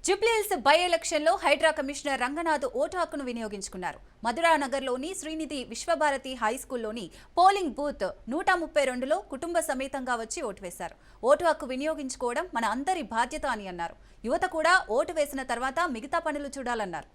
Jubilee Hills by ఎలక్షన్లో Hydraa commissioner Ranganath vote హక్కును వినియోగించుకున్నారు. మధురానగర్లోని శ్రీనిధి విశ్వభారతి హైస్కూల్లోని పోలింగ్ బూత్ 132లో కుటుంబ సమేతంగా వచ్చి ఓటు వేశారు. ఓటు హక్కు వినియోగించుకోవడం మన అందరి బాధ్యత అని అన్నారు. యువత కూడా ఓటు వేసిన తర్వాత మిగతా పనులు చూడాలన్నారు.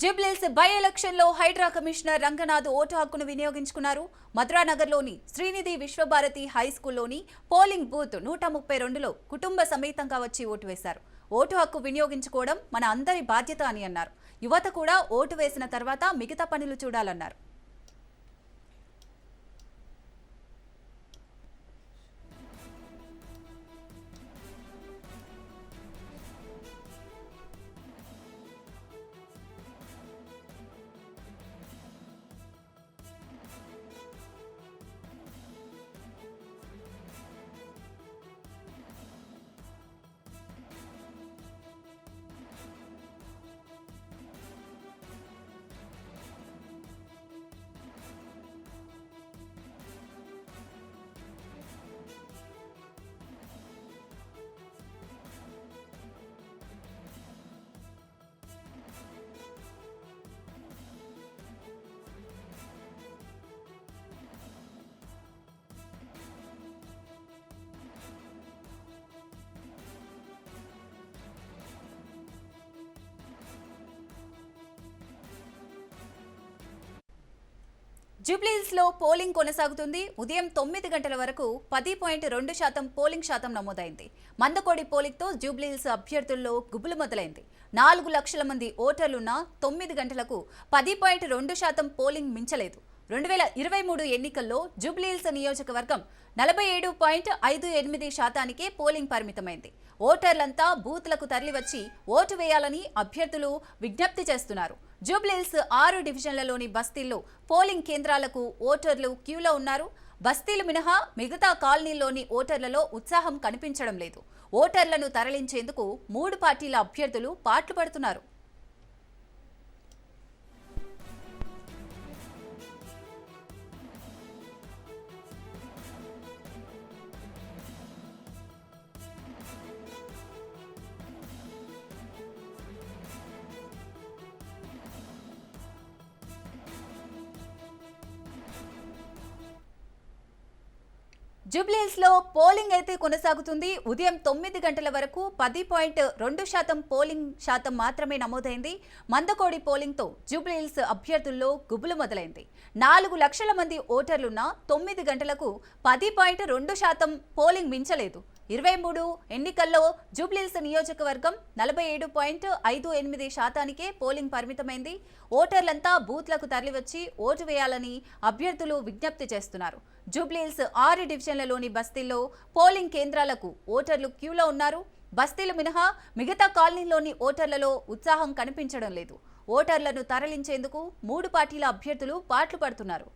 జూబ్లీహిల్స్ బై ఎలక్షన్లో హైడ్రా కమిషనర్ రంగనాథ్ ఓటు హక్కును వినియోగించుకున్నారు. మధురానగర్లోని శ్రీనిధి విశ్వభారతి హైస్కూల్లోని పోలింగ్ బూత్ 132లో కుటుంబ సమేతంగా వచ్చి ఓటు వేశారు. ఓటు హక్కు వినియోగించుకోవడం మన అందరి బాధ్యత అని అన్నారు. యువత కూడా ఓటు వేసిన తర్వాత మిగతా పనులు చూడాలన్నారు. జూబ్లీహిల్స్ లో పోలింగ్ కొనసాగుతుంది. ఉదయం 9 గంటల వరకు 10.2% పోలింగ్ శాతం నమోదైంది. మందకోడి పోలింగ్ తో జూబ్లీహిల్స్ అభ్యర్థుల్లో గుబులు మొదలైంది. 4 లక్షల మంది ఓటర్లున్న 9 గంటలకు 10.2% పోలింగ్ మించలేదు. 2023 ఎన్నికల్లో జూబ్లీహిల్స్ నియోజకవర్గం 47.58% పోలింగ్ పరిమితమైంది. ఓటర్లంతా బూత్లకు తరలివచ్చి ఓటు వేయాలని అభ్యర్థులు విజ్ఞప్తి చేస్తున్నారు. జూబ్లీహిల్స్ 6 డివిజన్లలోని బస్తీల్లో పోలింగ్ కేంద్రాలకు ఓటర్లు క్యూలో ఉన్నారు. బస్తీలు మినహా మిగతా కాలనీల్లోని ఓటర్లలో ఉత్సాహం కనిపించడం లేదు. ఓటర్లను తరలించేందుకు 3 పార్టీల అభ్యర్థులు పాట్లు పడుతున్నారు. జూబ్లీహిల్స్ లో పోలింగ్ అయితే కొనసాగుతుంది. ఉదయం 9 గంటల వరకు 10.2% పోలింగ్ శాతం మాత్రమే నమోదైంది. మందకోడి పోలింగ్ తో జూబ్లీహిల్స్ అభ్యర్థుల్లో గుబులు మొదలైంది. 4 లక్షల మంది ఓటర్లున్న 9 గంటలకు 10.2% పోలింగ్ మించలేదు. 23 ఎన్నికల్లో జూబ్లీహిల్స్ నియోజకవర్గం 47.58% పోలింగ్ పరిమితమైంది. ఓటర్లంతా బూత్లకు తరలివచ్చి ఓటు వేయాలని అభ్యర్థులు విజ్ఞప్తి చేస్తున్నారు. జూబ్లీహిల్స్ 6 డివిజన్లలోని బస్తీల్లో పోలింగ్ కేంద్రాలకు ఓటర్లు క్యూలో ఉన్నారు. బస్తీలు మినహా మిగతా కాలనీలోని ఓటర్లలో ఉత్సాహం కనిపించడం లేదు. ఓటర్లను తరలించేందుకు 3 పార్టీల అభ్యర్థులు పాట్లు పడుతున్నారు.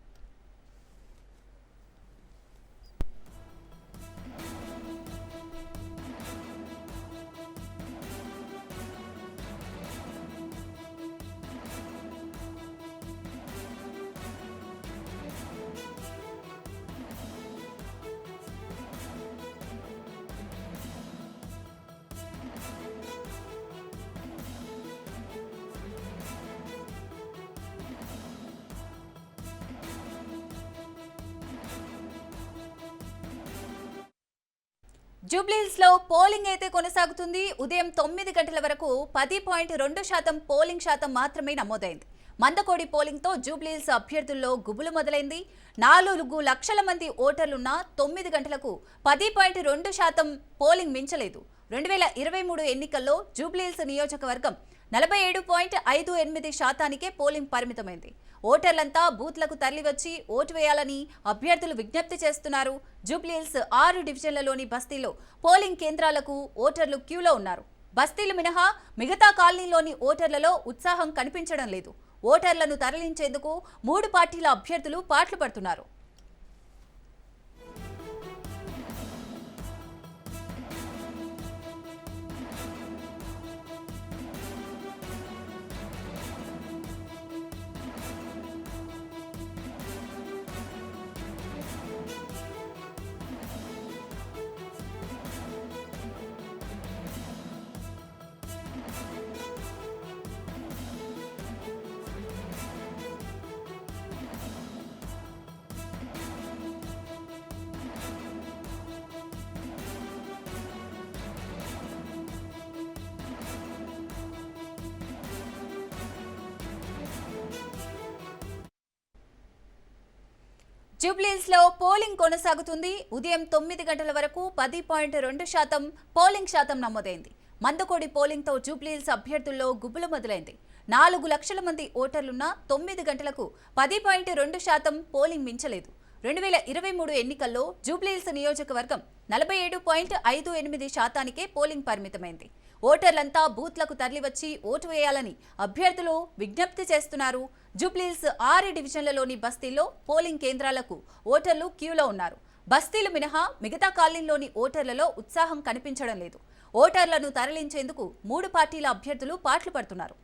జూబ్లీహిల్స్ లో పోలింగ్ అయితే కొనసాగుతుంది. ఉదయం 9 గంటల వరకు 10.2% పోలింగ్ శాతం మాత్రమే నమోదైంది. మందకోడి పోలింగ్ తో జూబ్లీహిల్స్ అభ్యర్థుల్లో గుబులు మొదలైంది. 4 లక్షల మంది ఓటర్లున్న 9 గంటలకు 10.2% పోలింగ్ మించలేదు. 2023 ఎన్నికల్లో జూబ్లీహిల్స్ నియోజకవర్గం 47.58% పోలింగ్ పరిమితమైంది. ఓటర్లంతా బూత్లకు తరలివచ్చి ఓటు వేయాలని అభ్యర్థులు విజ్ఞప్తి చేస్తున్నారు. జూబ్లీహిల్స్ 6 డివిజన్లలోని బస్తీల్లో పోలింగ్ కేంద్రాలకు ఓటర్లు క్యూలో ఉన్నారు. బస్తీలు మినహా మిగతా కాలనీలోని ఓటర్లలో ఉత్సాహం కనిపించడం లేదు. ఓటర్లను తరలించేందుకు 3 పార్టీల అభ్యర్థులు పాట్లు పడుతున్నారు. జూబ్లీహిల్స్ లో పోలింగ్ కొనసాగుతుంది. ఉదయం 9 గంటల వరకు 10.2% పోలింగ్ శాతం నమోదైంది. మందకోడి పోలింగ్ తో జూబ్లీహిల్స్ అభ్యర్థుల్లో గుబులు మొదలైంది. 4 లక్షల మంది ఓటర్లున్న 9 గంటలకు 10.2% పోలింగ్ మించలేదు. 2023 ఎన్నికల్లో జూబ్లీహిల్స్ నియోజకవర్గం 47.58% పోలింగ్ పరిమితమైంది. ఓటర్లంతా బూత్లకు తరలివచ్చి ఓటు వేయాలని అభ్యర్థులు విజ్ఞప్తి చేస్తున్నారు. జూబ్లీహిల్స్ 6 డివిజన్లలోని బస్తీల్లో పోలింగ్ కేంద్రాలకు ఓటర్లు క్యూలో ఉన్నారు. బస్తీలు మినహా మిగతా కాలనీలోని ఓటర్లలో ఉత్సాహం కనిపించడం లేదు. ఓటర్లను తరలించేందుకు 3 పార్టీల అభ్యర్థులు పాట్లు పడుతున్నారు.